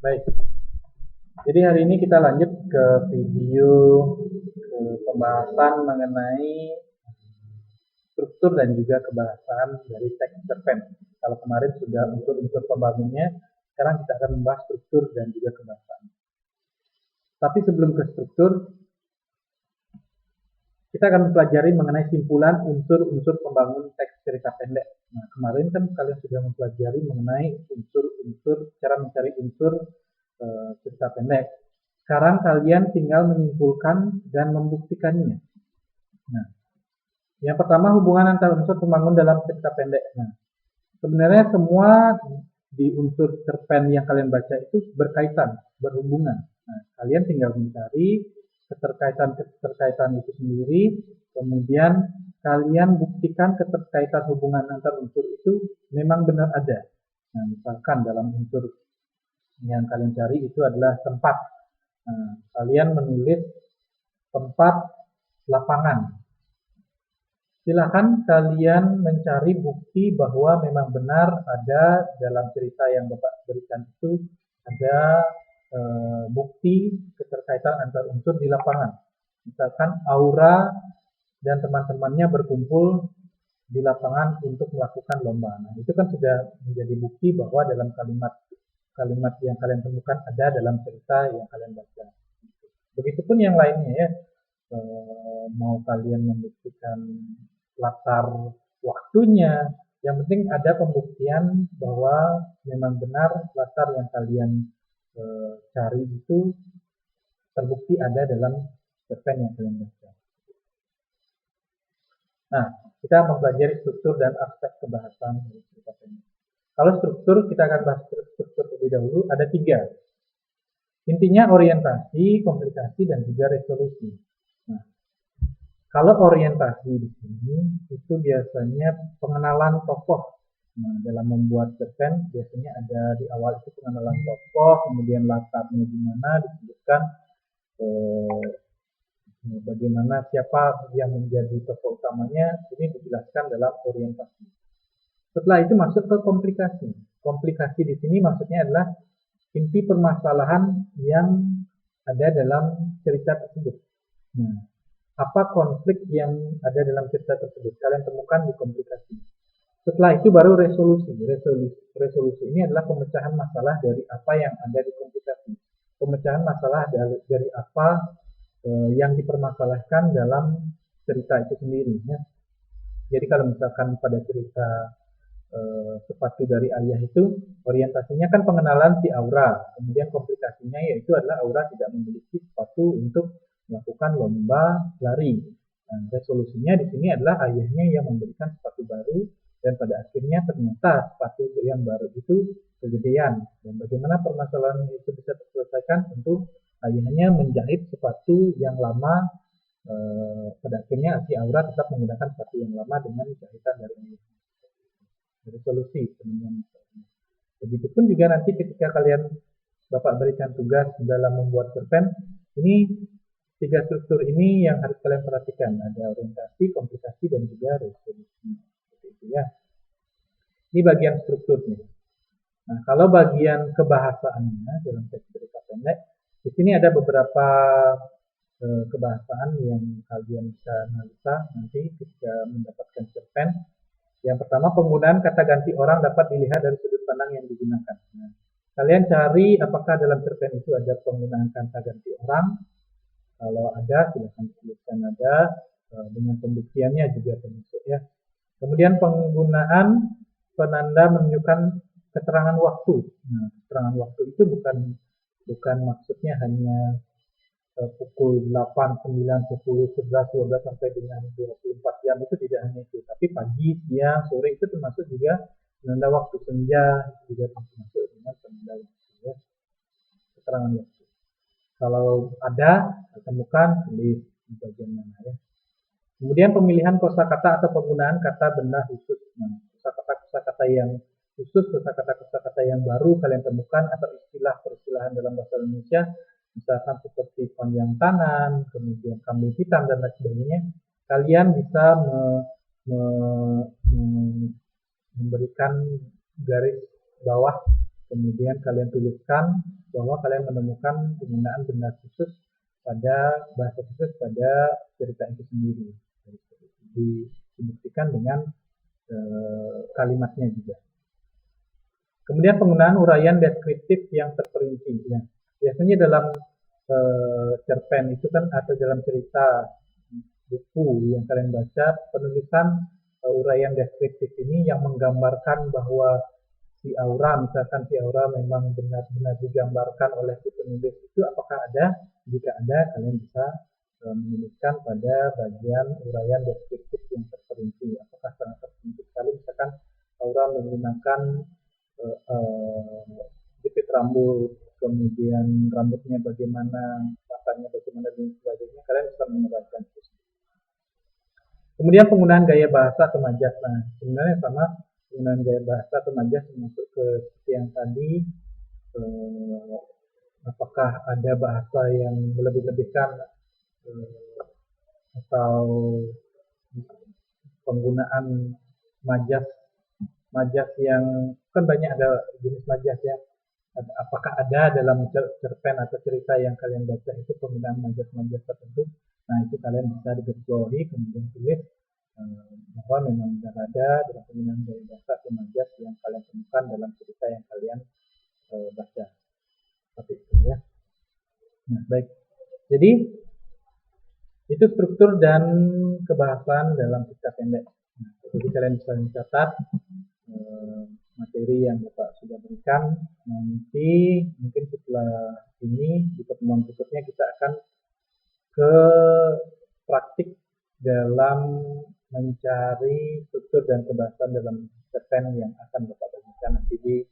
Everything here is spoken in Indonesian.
Baik, jadi hari ini kita lanjut ke video pembahasan mengenai struktur dan juga kebahasan dari teks cerpen. Kalau kemarin sudah unsur-unsur pembangunnya, sekarang kita akan membahas struktur dan juga kebahasan. Tapi sebelum ke struktur, kita akan mempelajari mengenai simpulan unsur-unsur pembangun teks cerita pendek. Nah, kemarin kan kalian sudah mempelajari mengenai unsur-unsur, cara mencari unsur cerita pendek. Sekarang kalian tinggal menyimpulkan dan membuktikannya. Nah, yang pertama hubungan antar unsur pembangun dalam cerita pendek. Nah, sebenarnya semua di unsur cerpen yang kalian baca itu berkaitan, berhubungan. Nah, kalian tinggal mencari keterkaitan itu sendiri, kemudian kalian buktikan keterkaitan hubungan antar unsur itu memang benar ada. Nah, misalkan dalam unsur yang kalian cari itu adalah tempat. Nah, kalian menulis tempat lapangan. Silakan kalian mencari bukti bahwa memang benar ada dalam cerita yang Bapak berikan itu ada bukti keterkaitan antar unsur di lapangan. Misalkan Aura dan teman-temannya berkumpul di lapangan untuk melakukan lomba. Nah, itu kan sudah menjadi bukti bahwa dalam kalimat yang kalian temukan ada dalam cerita yang kalian baca. Begitupun yang lainnya ya, mau kalian membuktikan latar waktunya, yang penting ada pembuktian bahwa memang benar latar yang kalian cari itu terbukti ada dalam cerpen yang kalian baca. Nah, kita mempelajari struktur dan aspek kebahasan dari cerita pendek. Kalau struktur, kita akan bahas struktur terlebih dahulu, ada 3. Intinya orientasi, komplikasi, dan juga resolusi. Nah, kalau orientasi di sini itu biasanya pengenalan tokoh. Nah, dalam membuat cerpen biasanya ada di awal itu pengenalan tokoh, kemudian latarnya gimana disebutkan, bagaimana siapa yang menjadi tokoh utamanya, ini dijelaskan dalam orientasi. Setelah itu masuk ke komplikasi. Komplikasi di sini maksudnya adalah inti permasalahan yang ada dalam cerita tersebut. Nah, apa konflik yang ada dalam cerita tersebut? Kalian temukan di komplikasi. Setelah itu baru resolusi. Resolusi ini adalah pemecahan masalah dari apa yang ada di komplikasi. Pemecahan masalah dari apa yang dipermasalahkan dalam cerita itu sendiri. Ya. Jadi kalau misalkan pada cerita sepatu dari ayah itu orientasinya kan pengenalan si Aura, kemudian komplikasinya yaitu adalah Aura tidak memiliki sepatu untuk melakukan lomba lari. Nah, resolusinya di sini adalah ayahnya yang memberikan sepatu baru dan pada akhirnya ternyata sepatu yang baru itu kegedean. Dan bagaimana permasalahan itu bisa terselesaikan? Tentu ayahnya menjahit sepatu yang lama. Pada akhirnya si Aura tetap menggunakan sepatu yang lama dengan jahitan dari ayahnya. Resolusi teman-teman. Begitupun juga nanti ketika kalian Bapak berikan tugas dalam membuat cerpen, ini 3 struktur ini yang harus kalian perhatikan. Ada orientasi, komplikasi, dan juga resolusi. Seperti itu ya. Ini bagian strukturnya. Nah, kalau bagian kebahasaannya dalam teks cerita pendek, di sini ada beberapa kebahasaan yang kalian bisa analisa nanti ketika mendapatkan cerpen. Yang pertama, penggunaan kata ganti orang dapat dilihat dari sudut pandang yang digunakan. Nah, kalian cari apakah dalam cerpen itu ada penggunaan kata ganti orang. Kalau ada, silahkan tuliskan ada, dengan pembuktiannya juga termasuk ya. Kemudian penggunaan penanda menunjukkan keterangan waktu. Nah, keterangan waktu itu bukan maksudnya hanya pukul 8, 9, 10, 11, 12 sampai dengan 24 jam itu tidak hanya itu, tapi pagi, siang, sore itu termasuk juga penanda waktu. Senja juga termasuk dengan penanda waktu ya. Keterangan waktu. Kalau ada, temukan tulis di bagian mana ya. Kemudian pemilihan kosakata atau penggunaan kata benda khusus. Nah, kosakata yang khusus, kosakata yang baru kalian temukan atau istilah-peristilahan dalam bahasa Indonesia, misalkan seperti panjang tangan, kemudian kambing hitam dan lain sebagainya, kalian bisa memberikan garis bawah, kemudian kalian tuliskan bahwa kalian menemukan penggunaan benda khusus pada bahasa khusus pada cerita itu sendiri. Dibuktikan dengan kalimatnya juga. Kemudian penggunaan uraian deskriptif yang terperinci. Ya. Biasanya dalam cerpen itu kan atau dalam cerita buku yang kalian baca, penulisan uraian deskriptif ini yang menggambarkan bahwa si aura, misalkan si aura memang benar-benar digambarkan oleh si penulis itu, apakah ada? Jika ada, kalian bisa menuliskan pada bagian uraian deskriptif yang terperinci. Apakah sangat terperinci sekali, misalkan aura menggunakan jepit rambut, kemudian rambutnya bagaimana, matanya bagaimana, dan sebagainya, kalian bisa menguraikan itu. Kemudian penggunaan gaya bahasa atau majas. Nah, sebenarnya sama penggunaan gaya bahasa atau majas masuk ke seperti yang tadi. Apakah ada bahasa yang melebih-lebihkan atau penggunaan majas yang kan banyak ada jenis majas ya. Apakah ada dalam cerpen atau cerita yang kalian baca itu penggunaan majas-majas tertentu? Nah, itu kalian bisa digarisbawahi, kemudian tulis bahwa memang ada dalam penggunaan gaya bahasa atau majas yang kalian temukan dalam cerita yang kalian baca. Seperti itu ya. Nah, baik. Jadi itu struktur dan kebahasan dalam cerita pendek. Nah, jadi kalian bisa mencatat materi yang Bapak sudah berikan. Nanti mungkin setelah ini di pertemuan berikutnya kita akan ke praktik dalam mencari struktur dan kebahasan dalam cerpen yang akan Bapak bagikan nanti di